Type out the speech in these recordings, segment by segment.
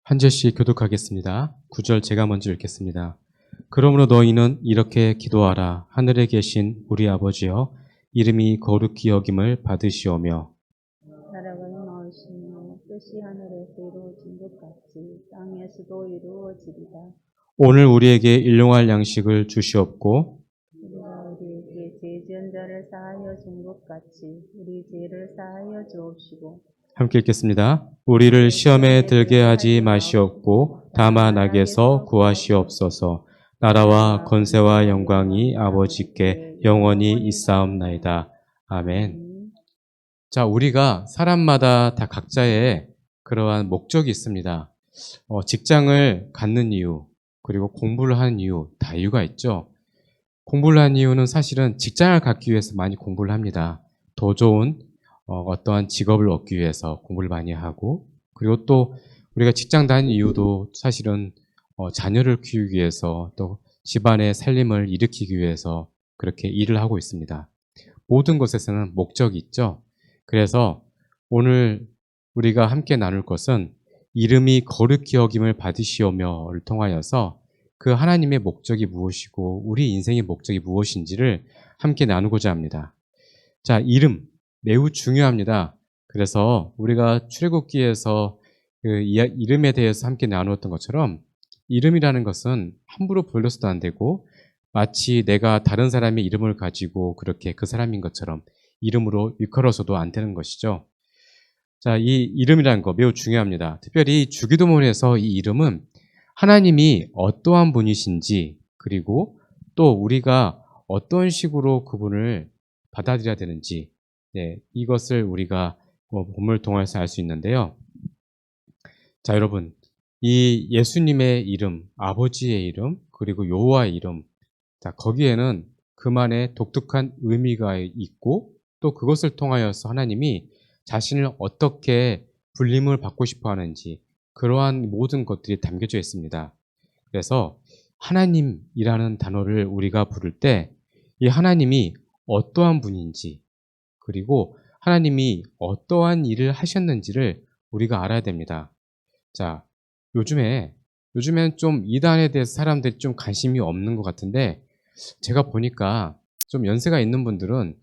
한 절씩 교독하겠습니다. 9절 제가 먼저 읽겠습니다. 그러므로 너희는 이렇게 기도하라. 하늘에 계신 우리 아버지여, 이름이 거룩히 여김을 받으시오며. 나라가 임하시며 뜻이 하늘에서 이루어진 것 같이 땅에서도 이루어지리다. 오늘 우리에게 일용할 양식을 주시옵고, 우리가 우리에게 죄 지은 자를 사하여 준 것 같이 우리 죄를 사하여 주옵시고. 함께 읽겠습니다. 우리를 시험에 들게 하지 마시옵고 다만 악에서 구하시옵소서. 나라와 권세와 영광이 아버지께 영원히 있사옵나이다. 아멘. 자, 우리가 사람마다 다 각자의 그러한 목적이 있습니다. 직장을 갖는 이유, 그리고 공부를 하는 이유, 다 이유가 있죠. 공부를 하는 이유는 사실은 직장을 갖기 위해서 많이 공부를 합니다. 더 좋은 어떠한 직업을 얻기 위해서 공부를 많이 하고, 그리고 또 우리가 직장 다니는 이유도 사실은 자녀를 키우기 위해서, 또 집안의 살림을 일으키기 위해서 그렇게 일을 하고 있습니다. 모든 것에서는 목적이 있죠. 그래서 오늘 우리가 함께 나눌 것은 이름이 거룩히 여김을 받으시오며를 통하여서 그 하나님의 목적이 무엇이고 우리 인생의 목적이 무엇인지를 함께 나누고자 합니다. 자, 이름 매우 중요합니다. 그래서 우리가 출애굽기에서 그 이름에 대해서 함께 나누었던 것처럼 이름이라는 것은 함부로 불러서도 안 되고 마치 내가 다른 사람의 이름을 가지고 그렇게 그 사람인 것처럼 이름으로 일컬어서도 안 되는 것이죠. 자, 이 이름이라는 거 매우 중요합니다. 특별히 주기도문에서 이 이름은 하나님이 어떠한 분이신지, 그리고 또 우리가 어떤 식으로 그분을 받아들여야 되는지, 이것을 우리가 본문을 통해서 알 수 있는데요. 자, 여러분, 이 예수님의 이름, 아버지의 이름, 그리고 여호와의 이름, 자, 거기에는 그만의 독특한 의미가 있고, 또 그것을 통하여서 하나님이 자신을 어떻게 불림을 받고 싶어 하는지, 그러한 모든 것들이 담겨져 있습니다. 그래서 하나님이라는 단어를 우리가 부를 때 이 하나님이 어떠한 분인지, 그리고 하나님이 어떠한 일을 하셨는지를 우리가 알아야 됩니다. 자, 요즘엔 좀 이단에 대해서 사람들이 좀 관심이 없는 것 같은데, 제가 보니까 좀 연세가 있는 분들은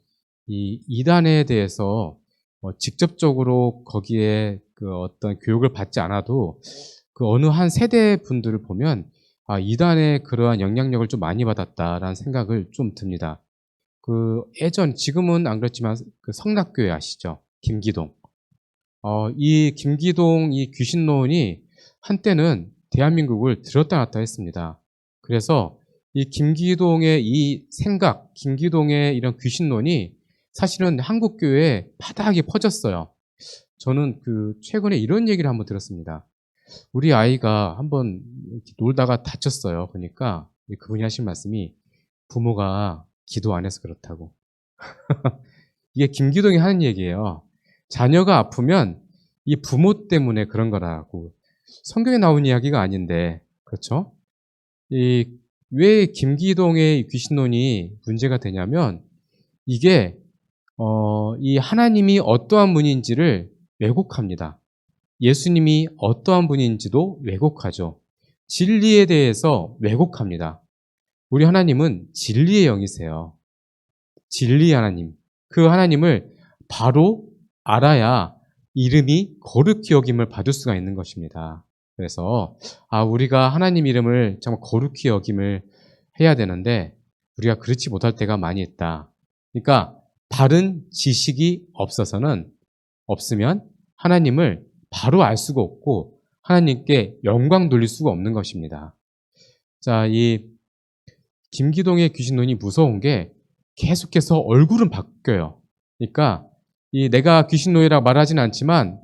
이 이단에 대해서 직접적으로 거기에 그 어떤 교육을 받지 않아도 그 어느 한 세대 분들을 보면 이단의 그러한 영향력을 좀 많이 받았다라는 생각을 좀 듭니다. 지금은 안 그렇지만 그 성락교회 아시죠? 김기동. 이 김기동 이 귀신론이 한때는 대한민국을 들었다 놨다 했습니다. 그래서 이 김기동의 이 생각, 김기동의 이런 귀신론이 사실은 한국교회에 파다하게 퍼졌어요. 저는 최근에 이런 얘기를 한번 들었습니다. 우리 아이가 한번 이렇게 놀다가 다쳤어요. 그러니까 그분이 하신 말씀이 부모가 기도 안 해서 그렇다고. 이게 김기동이 하는 얘기예요. 자녀가 아프면 이 부모 때문에 그런 거라고. 성경에 나온 이야기가 아닌데, 그렇죠? 왜 김기동의 귀신론이 문제가 되냐면, 이게, 이 하나님이 어떠한 분인지를 왜곡합니다. 예수님이 어떠한 분인지도 왜곡하죠. 진리에 대해서 왜곡합니다. 우리 하나님은 진리의 영이세요. 진리의 하나님. 그 하나님을 바로 알아야 이름이 거룩히 여김을 받을 수가 있는 것입니다. 그래서 우리가 하나님 이름을 정말 거룩히 여김을 해야 되는데 우리가 그렇지 못할 때가 많이 있다. 그러니까 바른 지식이 없으면 하나님을 바로 알 수가 없고 하나님께 영광 돌릴 수가 없는 것입니다. 자, 이 김기동의 귀신론이 무서운 게 계속해서 얼굴은 바뀌어요. 그러니까 내가 귀신론이라고 말하지는 않지만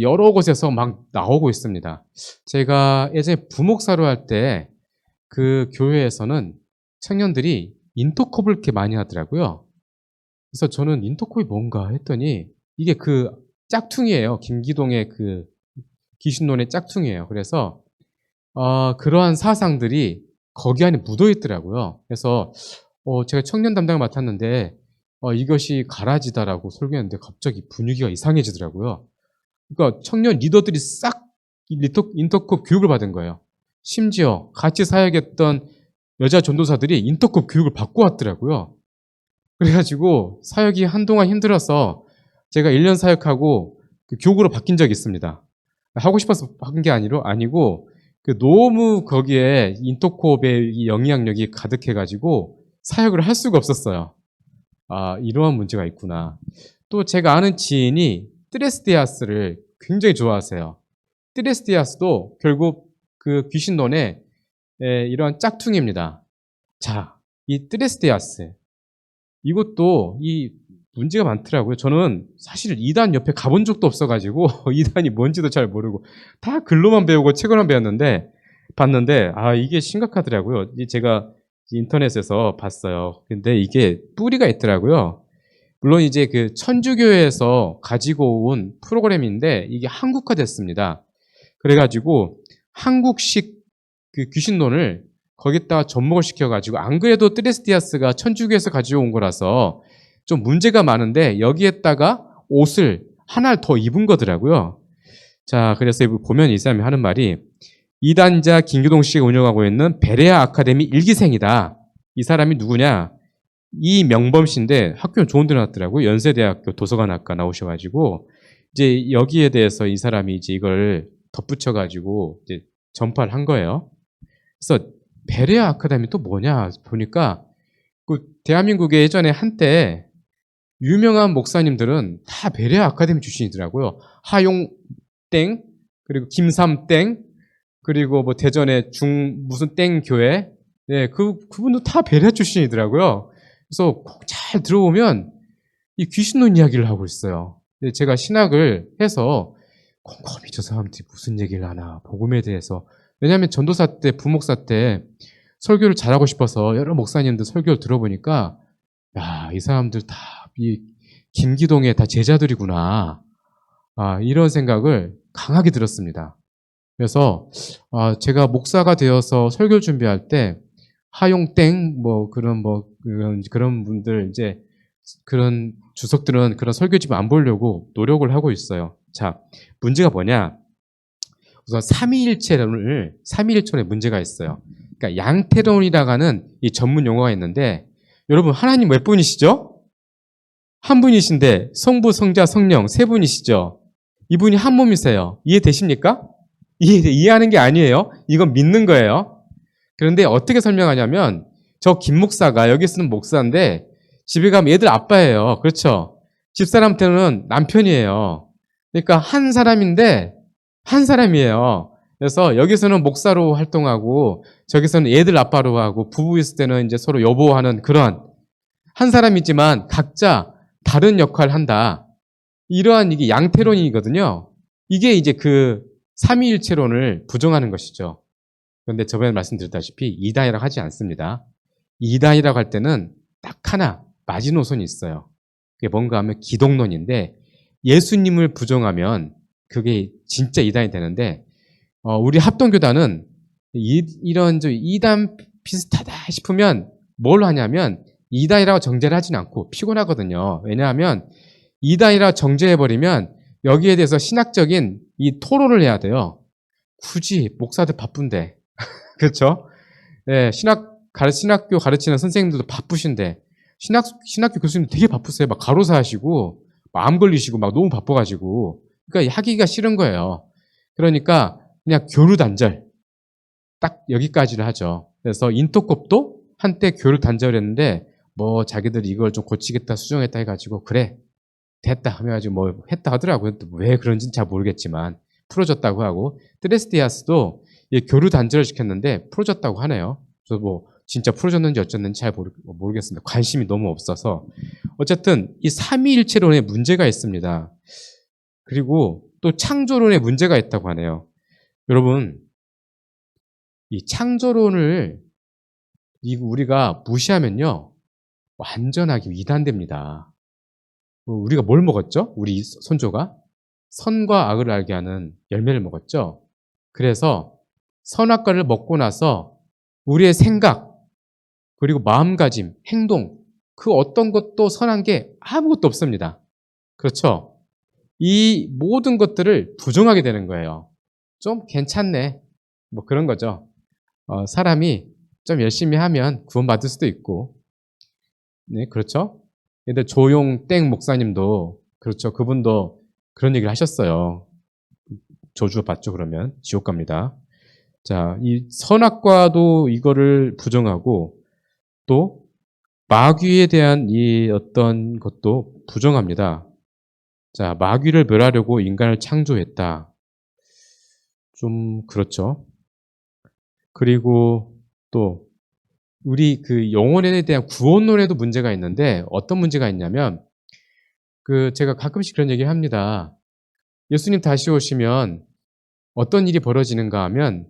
여러 곳에서 막 나오고 있습니다. 제가 예전에 부목사로 할 때 그 교회에서는 청년들이 인터컵을 이렇게 많이 하더라고요. 그래서 저는 인터컵이 뭔가 했더니 이게 그 짝퉁이에요. 김기동의 그 귀신론의 짝퉁이에요. 그래서 그러한 사상들이 거기 안에 묻어 있더라고요. 그래서 제가 청년 담당을 맡았는데 이것이 가라지다라고 설교했는데 갑자기 분위기가 이상해지더라고요. 그러니까 청년 리더들이 싹 인터컵 교육을 받은 거예요. 심지어 같이 사역했던 여자 전도사들이 인터컵 교육을 받고 왔더라고요. 그래가지고 사역이 한동안 힘들어서 제가 1년 사역하고 그 교육으로 바뀐 적이 있습니다. 하고 싶어서 한 게 아니고 너무 거기에 인터콥의 이 영향력이 가득해가지고 사역을 할 수가 없었어요. 아, 이러한 문제가 있구나. 또 제가 아는 지인이 트레스디아스를 굉장히 좋아하세요. 트레스디아스도 결국 그 귀신론의 이러한 짝퉁입니다. 자, 이 트레스디아스 이것도 이 문제가 많더라고요. 저는 사실 이단 옆에 가본 적도 없어가지고 이단이 뭔지도 잘 모르고 다 글로만 배우고 책으로만 봤는데 이게 심각하더라고요. 제가 인터넷에서 봤어요. 근데 이게 뿌리가 있더라고요. 물론 이제 그 천주교에서 가지고 온 프로그램인데 이게 한국화됐습니다. 그래가지고 한국식 그 귀신론을 거기다가 접목을 시켜가지고 안 그래도 트레스디아스가 천주교에서 가져온 거라서 좀 문제가 많은데 여기에다가 옷을 하나를 더 입은 거더라고요. 자, 그래서 보면 이 사람이 하는 말이 이단자 김규동 씨가 운영하고 있는 베레아 아카데미 1기생이다. 이 사람이 누구냐? 이명범 씨인데 학교는 좋은 데 나왔더라고요. 연세대학교 도서관학과 나오셔가지고 이제 여기에 대해서 이 사람이 이제 이걸 덧붙여가지고 이제 전파를 한 거예요. 그래서 베레아 아카데미 또 뭐냐 보니까 그 대한민국에 예전에 한때 유명한 목사님들은 다 베레아 아카데미 출신이더라고요. 하용 땡 그리고 김삼 땡 그리고 뭐 대전에 무슨 땡 교회 그분도 다 베레아 출신이더라고요. 그래서 꼭 잘 들어보면 이 귀신론 이야기를 하고 있어요. 제가 신학을 해서 곰곰이 저 사람들이 무슨 얘기를 하나 복음에 대해서 왜냐하면 전도사 때 부목사 때 설교를 잘하고 싶어서 여러 목사님들 설교를 들어보니까 이 사람들 다 이 김기동의 다 제자들이구나. 이런 생각을 강하게 들었습니다. 그래서 제가 목사가 되어서 설교 준비할 때 하용땡 그런 분들 이제 그런 주석들은 그런 설교집 안 보려고 노력을 하고 있어요. 자, 문제가 뭐냐? 우선 삼위일체론에 문제가 있어요. 그러니까 양태론이라고 하는 이 전문 용어가 있는데 여러분 하나님 몇 분이시죠? 한 분이신데 성부, 성자, 성령 세 분이시죠? 이분이 한 몸이세요. 이해되십니까? 이해하는 게 아니에요. 이건 믿는 거예요. 그런데 어떻게 설명하냐면 저 김 목사가 여기 쓰는 목사인데 집에 가면 얘들 아빠예요. 그렇죠? 집사람한테는 남편이에요. 그러니까 한 사람인데 한 사람이에요. 그래서 여기서는 목사로 활동하고 저기서는 애들 아빠로 하고 부부 있을 때는 이제 서로 여보하는 그런 한 사람이지만 각자 다른 역할을 한다. 이러한 이게 양태론이거든요. 이게 이제 그 삼위일체론을 부정하는 것이죠. 그런데 저번에 말씀드렸다시피 이단이라고 하지 않습니다. 이단이라고 할 때는 딱 하나 마지노선이 있어요. 그게 뭔가 하면 기독론인데 예수님을 부정하면 그게 진짜 이단이 되는데 우리 합동교단은 이런 이단 비슷하다 싶으면 뭘 하냐면 이단이라고 정죄를 하진 않고 피곤하거든요. 왜냐하면 이단이라고 정죄해버리면 여기에 대해서 신학적인 이 토론을 해야 돼요. 굳이 목사들 바쁜데 그렇죠? 네, 신학교 가르치는 선생님들도 바쁘신데 신학교 교수님 되게 바쁘세요. 막 가로사 하시고 마음 걸리시고 막 너무 바빠가지고 그러니까 하기가 싫은 거예요. 그러니까 그냥 교류단절 딱 여기까지를 하죠. 그래서 인터콥도 한때 교류단절했는데 뭐 자기들이 이걸 좀 고치겠다 수정했다 해가지고 그래 됐다 해가지고 뭐 했다 하더라고요. 왜 그런지는 잘 모르겠지만 풀어졌다고 하고 트레스디아스도 교류단절을 시켰는데 풀어졌다고 하네요. 그래서 뭐 진짜 풀어졌는지 어쨌는지 잘 모르겠습니다. 관심이 너무 없어서 어쨌든 이 삼위일체론에 문제가 있습니다. 그리고 또 창조론에 문제가 있다고 하네요. 여러분 이 창조론을 우리가 무시하면요 완전하게 이단됩니다. 우리가 뭘 먹었죠? 우리 선조가 선과 악을 알게 하는 열매를 먹었죠. 그래서 선악과를 먹고 나서 우리의 생각 그리고 마음가짐, 행동 그 어떤 것도 선한 게 아무것도 없습니다. 그렇죠? 이 모든 것들을 부정하게 되는 거예요. 좀 괜찮네. 뭐 그런 거죠. 사람이 좀 열심히 하면 구원받을 수도 있고, 네, 그렇죠? 근데 조용땡 목사님도, 그렇죠. 그분도 그런 얘기를 하셨어요. 저주 받죠, 그러면. 지옥 갑니다. 자, 이 선악과도 이거를 부정하고, 또 마귀에 대한 이 어떤 것도 부정합니다. 자, 마귀를 멸하려고 인간을 창조했다. 좀 그렇죠. 그리고 또 우리 그 영혼에 대한 구원론에도 문제가 있는데 어떤 문제가 있냐면 그 제가 가끔씩 그런 얘기 합니다. 예수님 다시 오시면 어떤 일이 벌어지는가 하면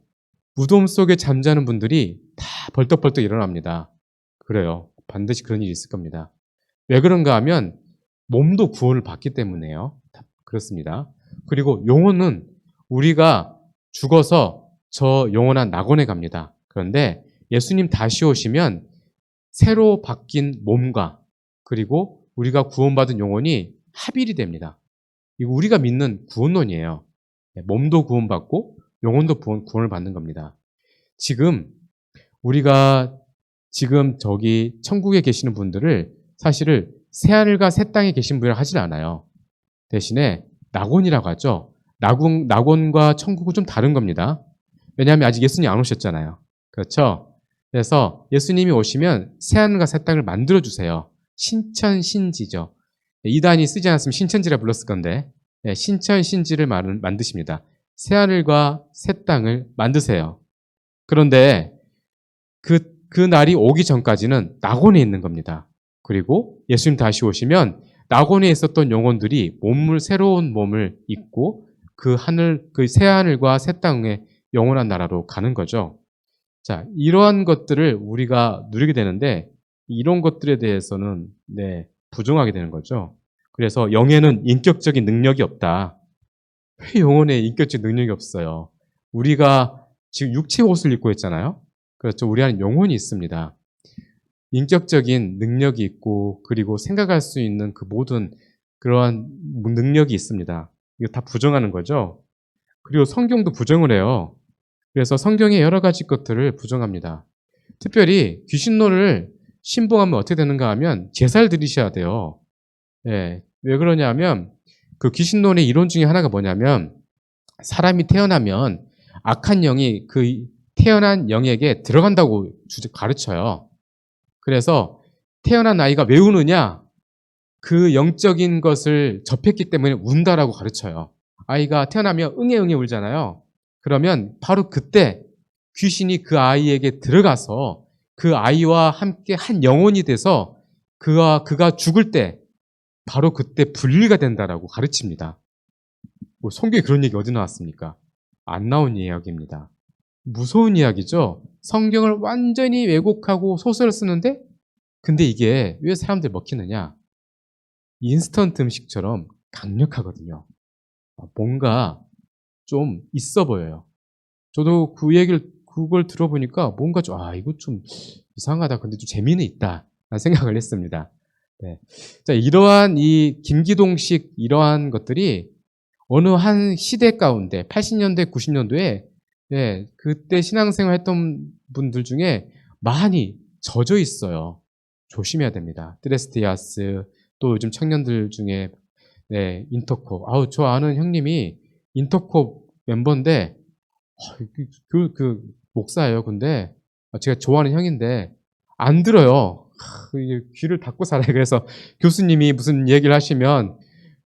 무덤 속에 잠자는 분들이 다 벌떡벌떡 일어납니다. 그래요. 반드시 그런 일이 있을 겁니다. 왜 그런가 하면 몸도 구원을 받기 때문에요. 그렇습니다. 그리고 영혼은 우리가 죽어서 저 영원한 낙원에 갑니다. 그런데 예수님 다시 오시면 새로 바뀐 몸과 그리고 우리가 구원받은 영혼이 합일이 됩니다. 이거 우리가 믿는 구원론이에요. 몸도 구원받고 영혼도 구원을 받는 겁니다. 지금 우리가 지금 저기 천국에 계시는 분들을 사실을 새하늘과 새 땅에 계신 분이라 하질 않아요. 대신에 낙원이라고 하죠. 낙원과 천국은 좀 다른 겁니다. 왜냐하면 아직 예수님이 안 오셨잖아요. 그렇죠? 그래서 예수님이 오시면 새하늘과 새 땅을 만들어 주세요. 신천신지죠. 이단이 쓰지 않았으면 신천지라 불렀을 건데 신천신지를 만드십니다. 새하늘과 새 땅을 만드세요. 그런데 그 날이 오기 전까지는 낙원에 있는 겁니다. 그리고 예수님 다시 오시면 낙원에 있었던 영혼들이 새로운 몸을 입고 그 새하늘과 새 땅의 영원한 나라로 가는 거죠. 자, 이러한 것들을 우리가 누리게 되는데 이런 것들에 대해서는 부정하게 되는 거죠. 그래서 영에는 인격적인 능력이 없다. 왜 영혼에 인격적인 능력이 없어요? 우리가 지금 육체 옷을 입고 있잖아요. 그렇죠. 우리 안에 영혼이 있습니다. 인격적인 능력이 있고 그리고 생각할 수 있는 그 모든 그러한 능력이 있습니다. 이거 다 부정하는 거죠. 그리고 성경도 부정을 해요. 그래서 성경의 여러 가지 것들을 부정합니다. 특별히 귀신론을 신봉하면 어떻게 되는가 하면 제사를 드리셔야 돼요. 왜 그러냐면 그 귀신론의 이론 중에 하나가 뭐냐면 사람이 태어나면 악한 영이 그 태어난 영에게 들어간다고 가르쳐요. 그래서 태어난 아이가 왜 우느냐? 그 영적인 것을 접했기 때문에 운다라고 가르쳐요. 아이가 태어나면 응애 울잖아요. 그러면 바로 그때 귀신이 그 아이에게 들어가서 그 아이와 함께 한 영혼이 돼서 그가 죽을 때 바로 그때 분리가 된다라고 가르칩니다. 뭐 성경에 그런 얘기 어디 나왔습니까? 안 나온 이야기입니다. 무서운 이야기죠. 성경을 완전히 왜곡하고 소설을 쓰는데 근데 이게 왜 사람들이 먹히느냐? 인스턴트 음식처럼 강력하거든요. 뭔가 좀 있어 보여요. 저도 그걸 들어보니까 뭔가 이거 좀 이상하다. 근데 좀 재미는 있다. 라는 생각을 했습니다. 네. 자, 이러한 이 김기동식 이러한 것들이 어느 한 시대 가운데 80년대, 90년도에 그때 신앙생활 했던 분들 중에 많이 젖어 있어요. 조심해야 됩니다. 트레스티아스 또 요즘 청년들 중에 인터콥. 저 아는 형님이 인터콥 멤버인데 그 목사예요. 근데 제가 좋아하는 형인데 안 들어요. 귀를 닫고 살아요. 그래서 교수님이 무슨 얘기를 하시면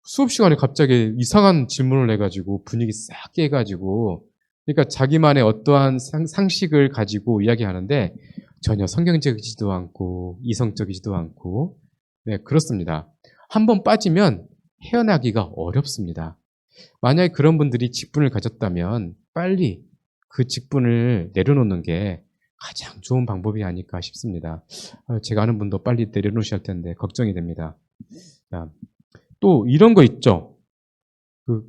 수업 시간에 갑자기 이상한 질문을 해가지고 분위기 싹 깨가지고 그러니까 자기만의 어떠한 상식을 가지고 이야기하는데 전혀 성경적이지도 않고 이성적이지도 않고 그렇습니다. 한번 빠지면 헤어나기가 어렵습니다. 만약에 그런 분들이 직분을 가졌다면 빨리 그 직분을 내려놓는 게 가장 좋은 방법이 아닐까 싶습니다. 제가 아는 분도 빨리 내려놓으셔야 할 텐데 걱정이 됩니다. 자, 또 이런 거 있죠. 그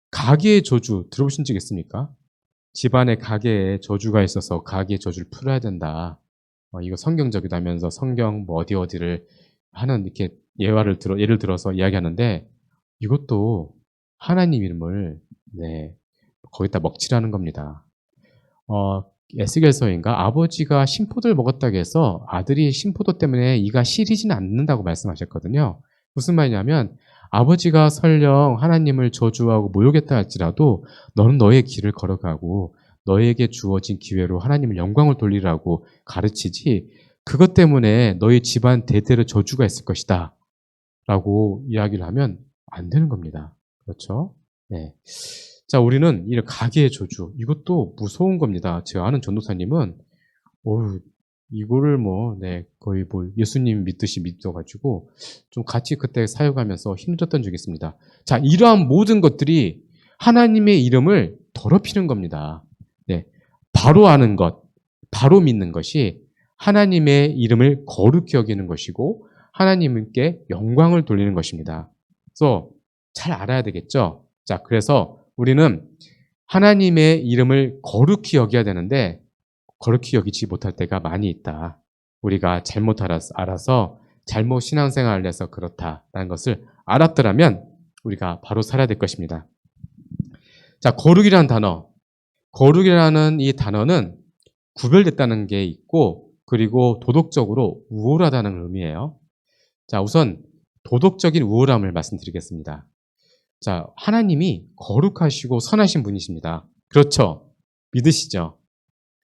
가계의 저주 들어보신 적 있습니까? 집안에 가계에 저주가 있어서 가계의 저주를 풀어야 된다. 이거 성경적이다면서 성경 뭐 어디를 하는 이렇게 예를 들어서 이야기하는데 이것도 하나님 이름을 거기다 먹칠하는 겁니다. 에스겔서인가 아버지가 신포도를 먹었다고 해서 아들이 신포도 때문에 이가 시리지는 않는다고 말씀하셨거든요. 무슨 말이냐면 아버지가 설령 하나님을 저주하고 모욕했다 할지라도 너는 너의 길을 걸어가고 너에게 주어진 기회로 하나님을 영광을 돌리라고 가르치지 그것 때문에 너희 집안 대대로 저주가 있을 것이다 라고 이야기를 하면 안 되는 겁니다. 그렇죠? 네. 자, 우리는 이 가계의 저주, 이것도 무서운 겁니다. 제가 아는 전도사님은, 이거를 거의 예수님 믿듯이 믿어가지고, 좀 같이 그때 사역하면서 힘들었던 적이 있습니다. 자, 이러한 모든 것들이 하나님의 이름을 더럽히는 겁니다. 네. 바로 아는 것, 바로 믿는 것이 하나님의 이름을 거룩히 여기는 것이고, 하나님께 영광을 돌리는 것입니다. 그래서 잘 알아야 되겠죠? 자, 그래서 우리는 하나님의 이름을 거룩히 여겨야 되는데 거룩히 여기지 못할 때가 많이 있다. 우리가 잘못 알아서 잘못 신앙생활을 해서 그렇다라는 것을 알았더라면 우리가 바로 살아야 될 것입니다. 자, 거룩이라는 단어. 거룩이라는 이 단어는 구별됐다는 게 있고 그리고 도덕적으로 우월하다는 의미예요. 자, 우선 도덕적인 우월함을 말씀드리겠습니다. 자, 하나님이 거룩하시고 선하신 분이십니다. 그렇죠? 믿으시죠?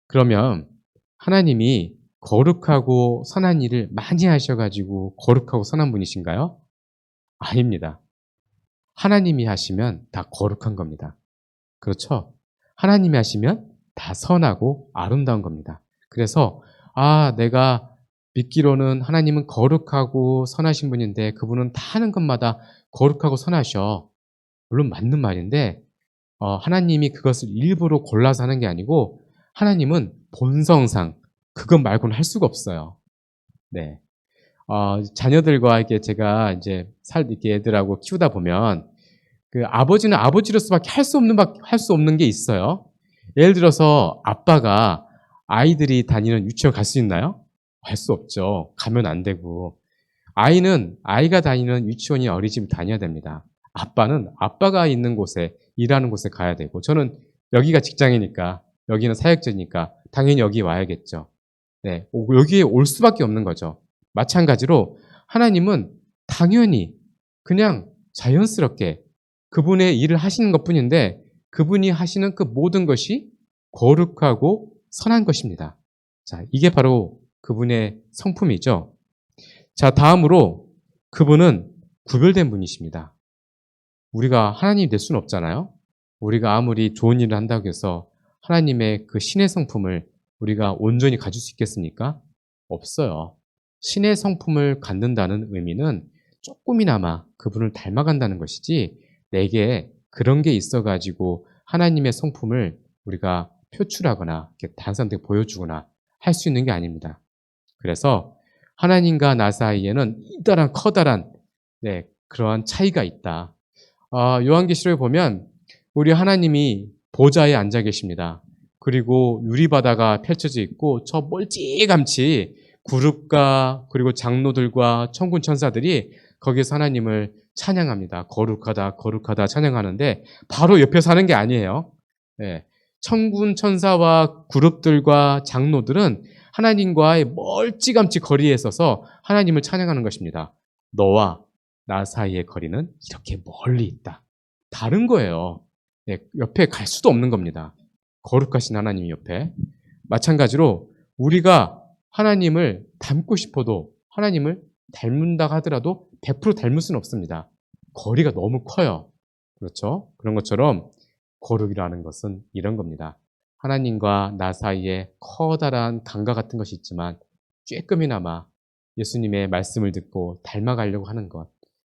그러면 하나님이 거룩하고 선한 일을 많이 하셔가지고 거룩하고 선한 분이신가요? 아닙니다. 하나님이 하시면 다 거룩한 겁니다. 그렇죠? 하나님이 하시면 다 선하고 아름다운 겁니다. 그래서 내가 믿기로는 하나님은 거룩하고 선하신 분인데 그분은 다 하는 것마다 거룩하고 선하셔. 물론 맞는 말인데 하나님이 그것을 일부러 골라서 하는 게 아니고 하나님은 본성상 그것 말고는 할 수가 없어요. 네. 자녀들과 이렇게 제가 이제 이렇게 애들하고 키우다 보면 그 아버지는 아버지로서밖에 할 수 없는 게 있어요. 예를 들어서 아빠가 아이들이 다니는 유치원 갈 수 있나요? 갈 수 없죠. 가면 안 되고. 아이가 다니는 유치원이나 어린이집 다녀야 됩니다. 아빠는 아빠가 있는 곳에 일하는 곳에 가야 되고 저는 여기가 직장이니까 여기는 사역자니까 당연히 여기 와야겠죠. 네, 여기에 올 수밖에 없는 거죠. 마찬가지로 하나님은 당연히 그냥 자연스럽게 그분의 일을 하시는 것뿐인데 그분이 하시는 그 모든 것이 거룩하고 선한 것입니다. 자, 이게 바로 그분의 성품이죠. 자, 다음으로 그분은 구별된 분이십니다. 우리가 하나님이 될 수는 없잖아요. 우리가 아무리 좋은 일을 한다고 해서 하나님의 그 신의 성품을 우리가 온전히 가질 수 있겠습니까? 없어요. 신의 성품을 갖는다는 의미는 조금이나마 그분을 닮아간다는 것이지 내게 그런 게 있어가지고 하나님의 성품을 우리가 표출하거나 다른 사람들에게 보여주거나 할 수 있는 게 아닙니다. 그래서 하나님과 나 사이에는 이따란 커다란 그러한 차이가 있다. 요한계시록에 보면 우리 하나님이 보좌에 앉아 계십니다. 그리고 유리바다가 펼쳐져 있고 저 멀찌감치 그룹과 그리고 장로들과 천군 천사들이 거기서 하나님을 찬양합니다. 거룩하다 거룩하다 찬양하는데 바로 옆에 사는 게 아니에요. 천군 천사와 그룹들과 장로들은 하나님과의 멀찌감치 거리에 있어서 하나님을 찬양하는 것입니다. 너와 나 사이의 거리는 이렇게 멀리 있다. 다른 거예요. 옆에 갈 수도 없는 겁니다. 거룩하신 하나님 옆에. 마찬가지로 우리가 하나님을 닮고 싶어도 하나님을 닮는다 하더라도 100% 닮을 수는 없습니다. 거리가 너무 커요. 그렇죠? 그런 것처럼 거룩이라는 것은 이런 겁니다. 하나님과 나 사이에 커다란 강과 같은 것이 있지만 조금이나마 예수님의 말씀을 듣고 닮아가려고 하는 것.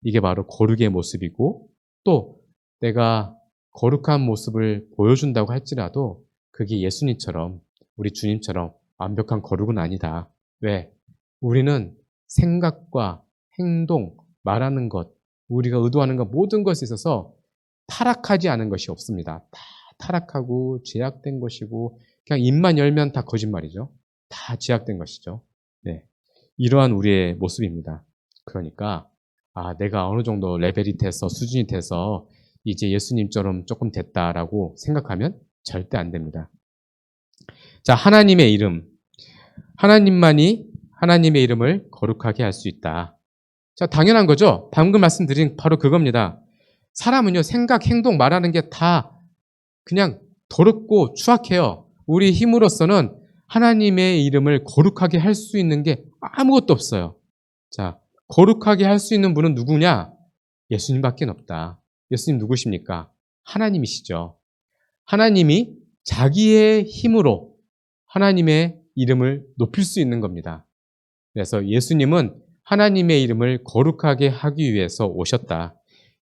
이게 바로 거룩의 모습이고 또 내가 거룩한 모습을 보여준다고 할지라도 그게 예수님처럼 우리 주님처럼 완벽한 거룩은 아니다. 왜? 우리는 생각과 행동, 말하는 것, 우리가 의도하는 것 모든 것에 있어서 타락하지 않은 것이 없습니다. 다 타락하고 제약된 것이고 그냥 입만 열면 다 거짓말이죠. 다 제약된 것이죠. 이러한 우리의 모습입니다. 그러니까 내가 어느 정도 레벨이 돼서 수준이 돼서 이제 예수님처럼 조금 됐다라고 생각하면 절대 안 됩니다. 자, 하나님의 이름. 하나님만이 하나님의 이름을 거룩하게 할 수 있다. 자, 당연한 거죠? 방금 말씀드린 바로 그겁니다. 사람은요, 생각, 행동, 말하는 게 다 그냥 더럽고 추악해요. 우리 힘으로서는 하나님의 이름을 거룩하게 할 수 있는 게 아무것도 없어요. 자, 거룩하게 할 수 있는 분은 누구냐? 예수님밖에 없다. 예수님 누구십니까? 하나님이시죠. 하나님이 자기의 힘으로 하나님의 이름을 높일 수 있는 겁니다. 그래서 예수님은 하나님의 이름을 거룩하게 하기 위해서 오셨다.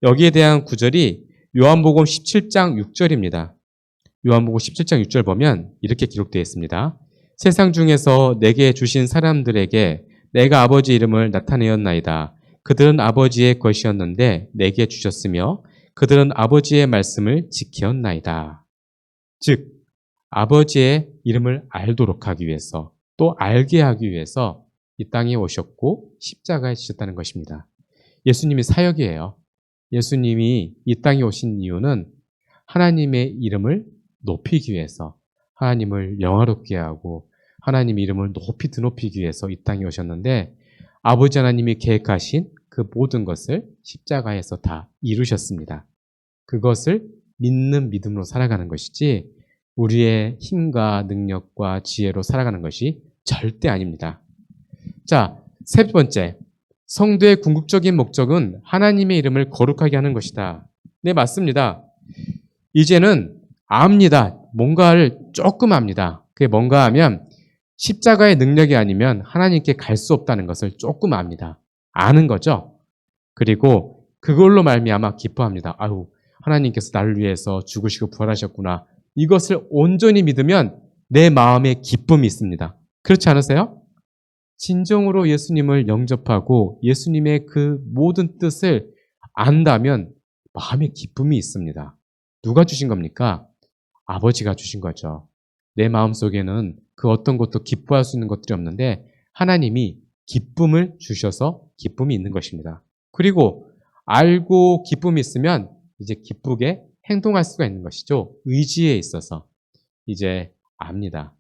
여기에 대한 구절이 요한복음 17장 6절입니다. 요한복음 17장 6절 보면 이렇게 기록되어 있습니다. 세상 중에서 내게 주신 사람들에게 내가 아버지 이름을 나타내었나이다. 그들은 아버지의 것이었는데 내게 주셨으며 그들은 아버지의 말씀을 지켰나이다. 즉 아버지의 이름을 알도록 하기 위해서 또 알게 하기 위해서 이 땅에 오셨고 십자가에 지셨다는 것입니다. 예수님이 사역이에요. 예수님이 이 땅에 오신 이유는 하나님의 이름을 높이기 위해서 하나님을 영화롭게 하고 하나님 이름을 높이 드높이기 위해서 이 땅에 오셨는데 아버지 하나님이 계획하신 그 모든 것을 십자가에서 다 이루셨습니다. 그것을 믿는 믿음으로 살아가는 것이지 우리의 힘과 능력과 지혜로 살아가는 것이 절대 아닙니다. 자, 세 번째. 성도의 궁극적인 목적은 하나님의 이름을 거룩하게 하는 것이다. 네, 맞습니다. 이제는 압니다. 뭔가를 조금 압니다. 그게 뭔가 하면 십자가의 능력이 아니면 하나님께 갈 수 없다는 것을 조금 압니다. 아는 거죠. 그리고 그걸로 말미암아 기뻐합니다. 아유, 하나님께서 나를 위해서 죽으시고 부활하셨구나. 이것을 온전히 믿으면 내 마음에 기쁨이 있습니다. 그렇지 않으세요? 진정으로 예수님을 영접하고 예수님의 그 모든 뜻을 안다면 마음에 기쁨이 있습니다. 누가 주신 겁니까? 아버지가 주신 거죠. 내 마음속에는 그 어떤 것도 기뻐할 수 있는 것들이 없는데 하나님이 기쁨을 주셔서 기쁨이 있는 것입니다. 그리고 알고 기쁨이 있으면 이제 기쁘게 행동할 수가 있는 것이죠. 의지에 있어서 이제 압니다.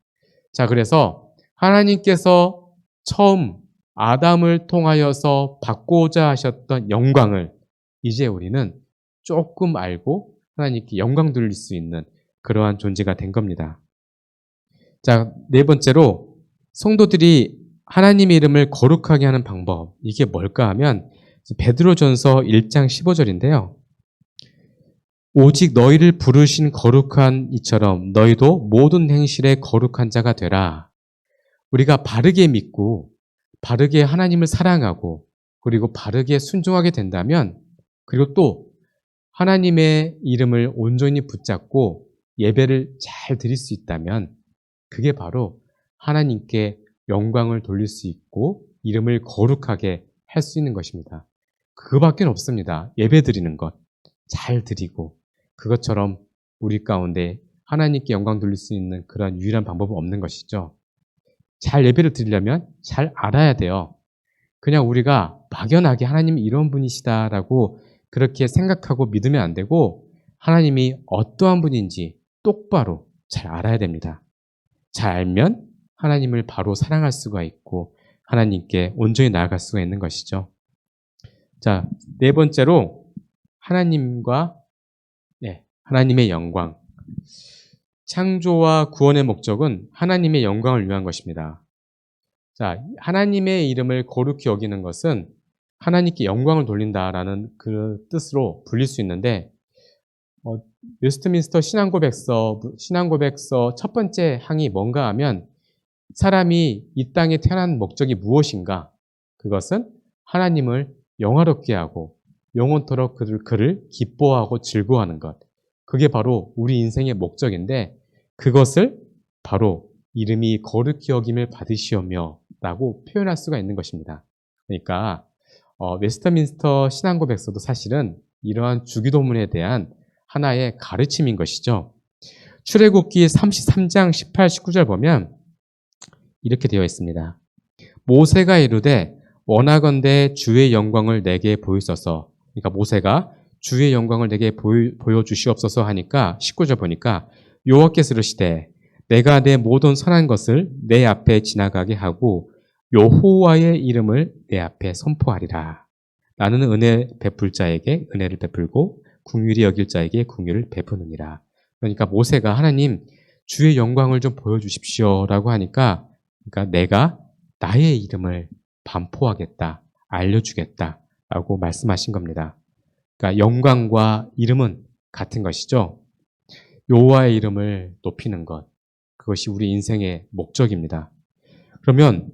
자, 그래서 하나님께서 처음 아담을 통하여서 받고자 하셨던 영광을 이제 우리는 조금 알고 하나님께 영광 돌릴 수 있는 그러한 존재가 된 겁니다. 자, 네 번째로 성도들이 하나님의 이름을 거룩하게 하는 방법. 이게 뭘까 하면 베드로전서 1장 15절인데요. 오직 너희를 부르신 거룩한 이처럼 너희도 모든 행실에 거룩한 자가 되라. 우리가 바르게 믿고 바르게 하나님을 사랑하고 그리고 바르게 순종하게 된다면 그리고 또 하나님의 이름을 온전히 붙잡고 예배를 잘 드릴 수 있다면 그게 바로 하나님께 영광을 돌릴 수 있고 이름을 거룩하게 할 수 있는 것입니다. 그거밖에 없습니다. 예배 드리는 것 잘 드리고 그것처럼 우리 가운데 하나님께 영광 돌릴 수 있는 그런 유일한 방법은 없는 것이죠. 잘 예배를 드리려면 잘 알아야 돼요. 그냥 우리가 막연하게 하나님이 이런 분이시다라고 그렇게 생각하고 믿으면 안 되고 하나님이 어떠한 분인지 똑바로 잘 알아야 됩니다. 잘 알면 하나님을 바로 사랑할 수가 있고 하나님께 온전히 나아갈 수가 있는 것이죠. 자, 네 번째로 하나님의 영광. 창조와 구원의 목적은 하나님의 영광을 위한 것입니다. 자, 하나님의 이름을 거룩히 여기는 것은 하나님께 영광을 돌린다라는 그 뜻으로 불릴 수 있는데 웨스트민스터 신앙고백서 첫 번째 항이 뭔가 하면 사람이 이 땅에 태어난 목적이 무엇인가? 그것은 하나님을 영화롭게 하고 영원토록 그를 기뻐하고 즐거워하는 것. 그게 바로 우리 인생의 목적인데 그것을 바로 이름이 거룩히 여김을 받으시오며 라고 표현할 수가 있는 것입니다. 그러니까 웨스트민스터 신앙고백서도 사실은 이러한 주기도문에 대한 하나의 가르침인 것이죠. 출애굽기 33장 18, 19절 보면 이렇게 되어 있습니다. 모세가 이르되 원하건대 주의 영광을 내게 보이소서. 그러니까 모세가 주의 영광을 내게 보여주시옵소서 하니까 19절 보니까 여호와께서 이르시되 내가 내 모든 선한 것을 내 앞에 지나가게 하고 여호와의 이름을 내 앞에 선포하리라. 나는 은혜 베풀 자에게 은혜를 베풀고 긍휼히 여길 자에게 긍휼을 베푸느니라. 그러니까 모세가 하나님 주의 영광을 좀 보여주십시오라고 하니까 그러니까 내가 나의 이름을 반포하겠다, 알려주겠다라고 말씀하신 겁니다. 그러니까 영광과 이름은 같은 것이죠. 여호와의 이름을 높이는 것, 그것이 우리 인생의 목적입니다. 그러면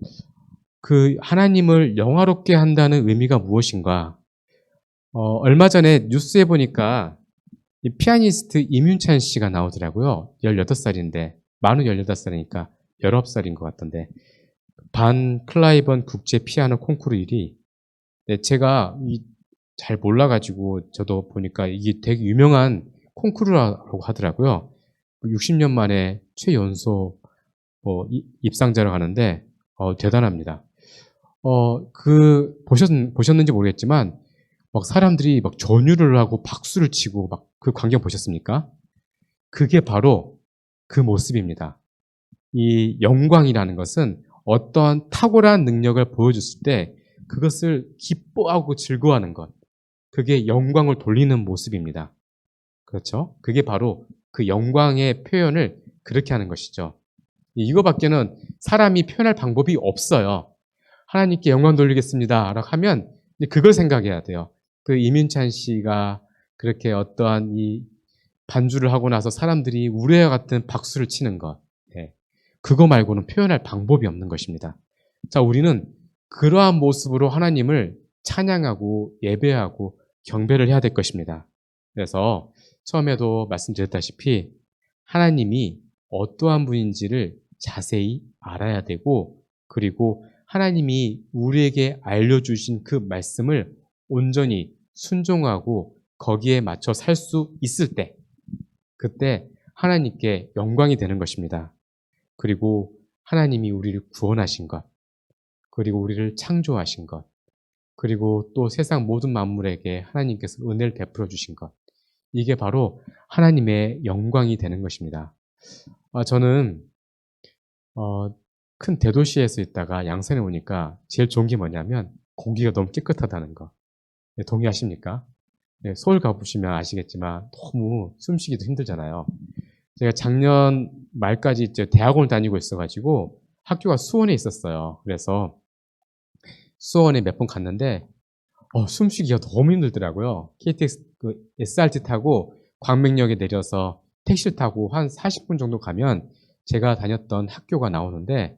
그 하나님을 영화롭게 한다는 의미가 무엇인가? 얼마 전에 뉴스에 보니까 이 피아니스트 임윤찬 씨가 나오더라고요. 18살인데, 만우 18살이니까 19살인 것 같던데. 반 클라이번 국제 피아노 콩쿠르 1위. 제가 잘 몰라가지고 저도 보니까 이게 되게 유명한 콩쿠르라고 하더라고요. 60년 만에 최연소 입상자로 가는데 대단합니다. 보셨는지 모르겠지만 막 사람들이 막 전율을 하고 박수를 치고 막 그 광경 보셨습니까? 그게 바로 그 모습입니다. 이 영광이라는 것은 어떠한 탁월한 능력을 보여줬을 때 그것을 기뻐하고 즐거워하는 것. 그게 영광을 돌리는 모습입니다. 그렇죠? 그게 바로 그 영광의 표현을 그렇게 하는 것이죠. 이거밖에는 사람이 표현할 방법이 없어요. 하나님께 영광 돌리겠습니다. 라고 하면 그걸 생각해야 돼요. 그 이민찬 씨가 그렇게 어떠한 이 반주를 하고 나서 사람들이 우레와 같은 박수를 치는 것. 네. 그거 말고는 표현할 방법이 없는 것입니다. 자, 우리는 그러한 모습으로 하나님을 찬양하고 예배하고 경배를 해야 될 것입니다. 그래서 처음에도 말씀드렸다시피 하나님이 어떠한 분인지를 자세히 알아야 되고 그리고 하나님이 우리에게 알려주신 그 말씀을 온전히 순종하고 거기에 맞춰 살 수 있을 때 그때 하나님께 영광이 되는 것입니다. 그리고 하나님이 우리를 구원하신 것 그리고 우리를 창조하신 것 그리고 또 세상 모든 만물에게 하나님께서 은혜를 베풀어 주신 것 이게 바로 하나님의 영광이 되는 것입니다. 저는 큰 대도시에서 있다가 양산에 오니까 제일 좋은 게 뭐냐면 공기가 너무 깨끗하다는 거. 네, 동의하십니까? 네, 서울 가보시면 아시겠지만 너무 숨쉬기도 힘들잖아요. 제가 작년 말까지 이제 대학원을 다니고 있어가지고 학교가 수원에 있었어요. 그래서 수원에 몇 번 갔는데 숨쉬기가 너무 힘들더라고요. KTX SRT 타고 광명역에 내려서 택시를 타고 한 40분 정도 가면 제가 다녔던 학교가 나오는데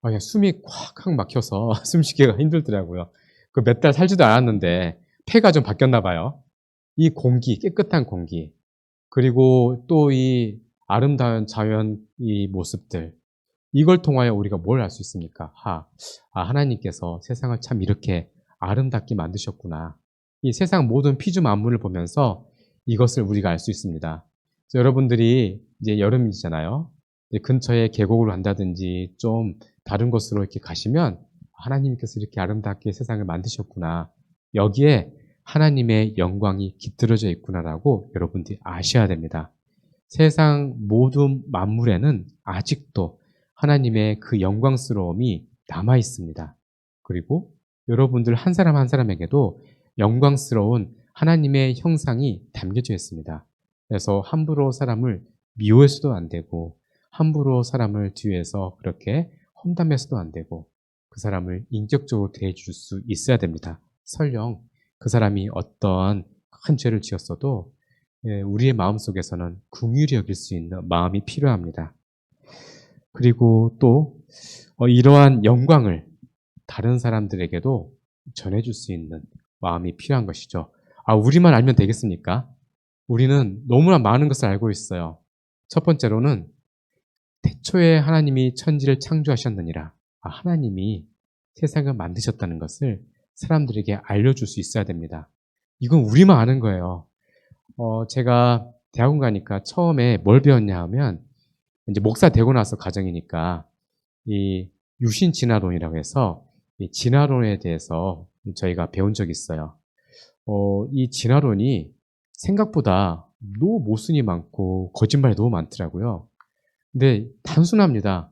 그냥 숨이 꽉 막혀서 숨쉬기가 힘들더라고요. 그 몇 달 살지도 않았는데 폐가 좀 바뀌었나 봐요. 이 공기, 깨끗한 공기, 그리고 또 이 아름다운 자연 이 모습들, 이걸 통하여 우리가 뭘 알 수 있습니까? 하나님께서 세상을 참 이렇게 아름답게 만드셨구나. 이 세상 모든 피조 만물을 보면서 이것을 우리가 알 수 있습니다. 여러분들이 이제 여름이잖아요. 근처에 계곡을 간다든지 좀 다른 곳으로 이렇게 가시면 하나님께서 이렇게 아름답게 세상을 만드셨구나. 여기에 하나님의 영광이 깃들어져 있구나라고 여러분들이 아셔야 됩니다. 세상 모든 만물에는 아직도 하나님의 그 영광스러움이 남아 있습니다. 그리고 여러분들 한 사람 한 사람에게도 영광스러운 하나님의 형상이 담겨져 있습니다. 그래서 함부로 사람을 미워해서도 안 되고 함부로 사람을 뒤에서 그렇게 험담해서도 안 되고 그 사람을 인격적으로 대해줄 수 있어야 됩니다. 설령 그 사람이 어떤 큰 죄를 지었어도 우리의 마음속에서는 긍휼히 여길 수 있는 마음이 필요합니다. 그리고 또 이러한 영광을 다른 사람들에게도 전해줄 수 있는 마음이 필요한 것이죠. 우리만 알면 되겠습니까? 우리는 너무나 많은 것을 알고 있어요. 첫 번째로는 태초에 하나님이 천지를 창조하셨느니라. 하나님이 세상을 만드셨다는 것을 사람들에게 알려줄 수 있어야 됩니다. 이건 우리만 아는 거예요. 제가 대학원 가니까 처음에 뭘 배웠냐 하면 이제 목사 되고 나서 과정이니까 이 유신 진화론이라고 해서 이 진화론에 대해서 저희가 배운 적이 있어요. 이 진화론이 생각보다 너무 모순이 많고 거짓말이 너무 많더라고요. 근데 단순합니다.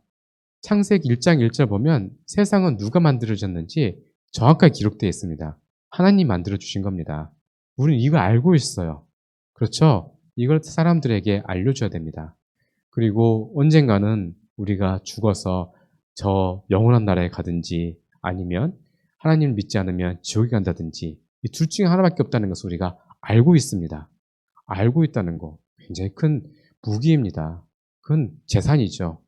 창세기 1장 1절 보면 세상은 누가 만들어졌는지 정확하게 기록되어 있습니다. 하나님 만들어 주신 겁니다. 우리는 이거 알고 있어요. 그렇죠? 이걸 사람들에게 알려줘야 됩니다. 그리고 언젠가는 우리가 죽어서 저 영원한 나라에 가든지 아니면 하나님을 믿지 않으면 지옥에 간다든지 이 둘 중에 하나밖에 없다는 것을 우리가 알고 있습니다. 알고 있다는 거 굉장히 큰 무기입니다. 큰 재산이죠.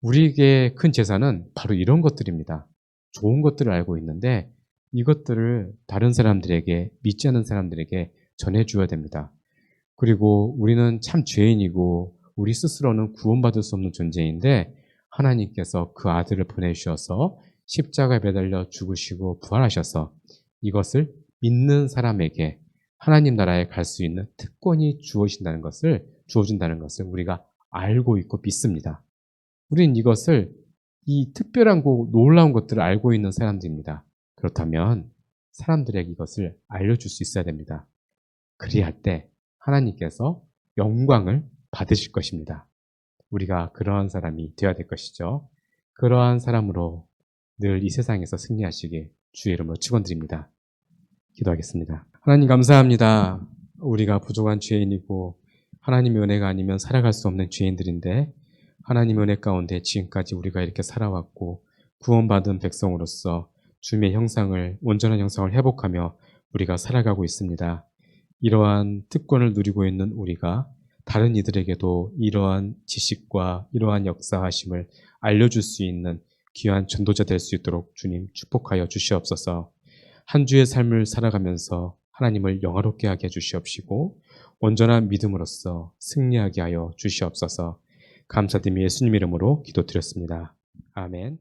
우리에게 큰 재산은 바로 이런 것들입니다. 좋은 것들을 알고 있는데 이것들을 다른 사람들에게, 믿지 않는 사람들에게 전해줘야 됩니다. 그리고 우리는 참 죄인이고 우리 스스로는 구원받을 수 없는 존재인데 하나님께서 그 아들을 보내주셔서 십자가에 매달려 죽으시고 부활하셔서 이것을 믿는 사람에게 하나님 나라에 갈 수 있는 특권이 주어진다는 것을 우리가 알고 있고 믿습니다. 우리는 이것을 이 특별한 놀라운 것들을 알고 있는 사람들입니다. 그렇다면 사람들에게 이것을 알려줄 수 있어야 됩니다. 그리할 때 하나님께서 영광을 받으실 것입니다. 우리가 그러한 사람이 되어야 될 것이죠. 그러한 사람으로 늘 이 세상에서 승리하시길 주의 이름으로 축원드립니다. 기도하겠습니다. 하나님 감사합니다. 우리가 부족한 죄인이고 하나님의 은혜가 아니면 살아갈 수 없는 죄인들인데 하나님의 은혜 가운데 지금까지 우리가 이렇게 살아왔고 구원받은 백성으로서 주님의 형상을 온전한 형상을 회복하며 우리가 살아가고 있습니다. 이러한 특권을 누리고 있는 우리가 다른 이들에게도 이러한 지식과 이러한 역사하심을 알려줄 수 있는 귀한 전도자 될 수 있도록 주님 축복하여 주시옵소서. 한 주의 삶을 살아가면서 하나님을 영화롭게 하게 해주시옵시고 온전한 믿음으로써 승리하게 하여 주시옵소서. 감사드리며 예수님 이름으로 기도드렸습니다. 아멘.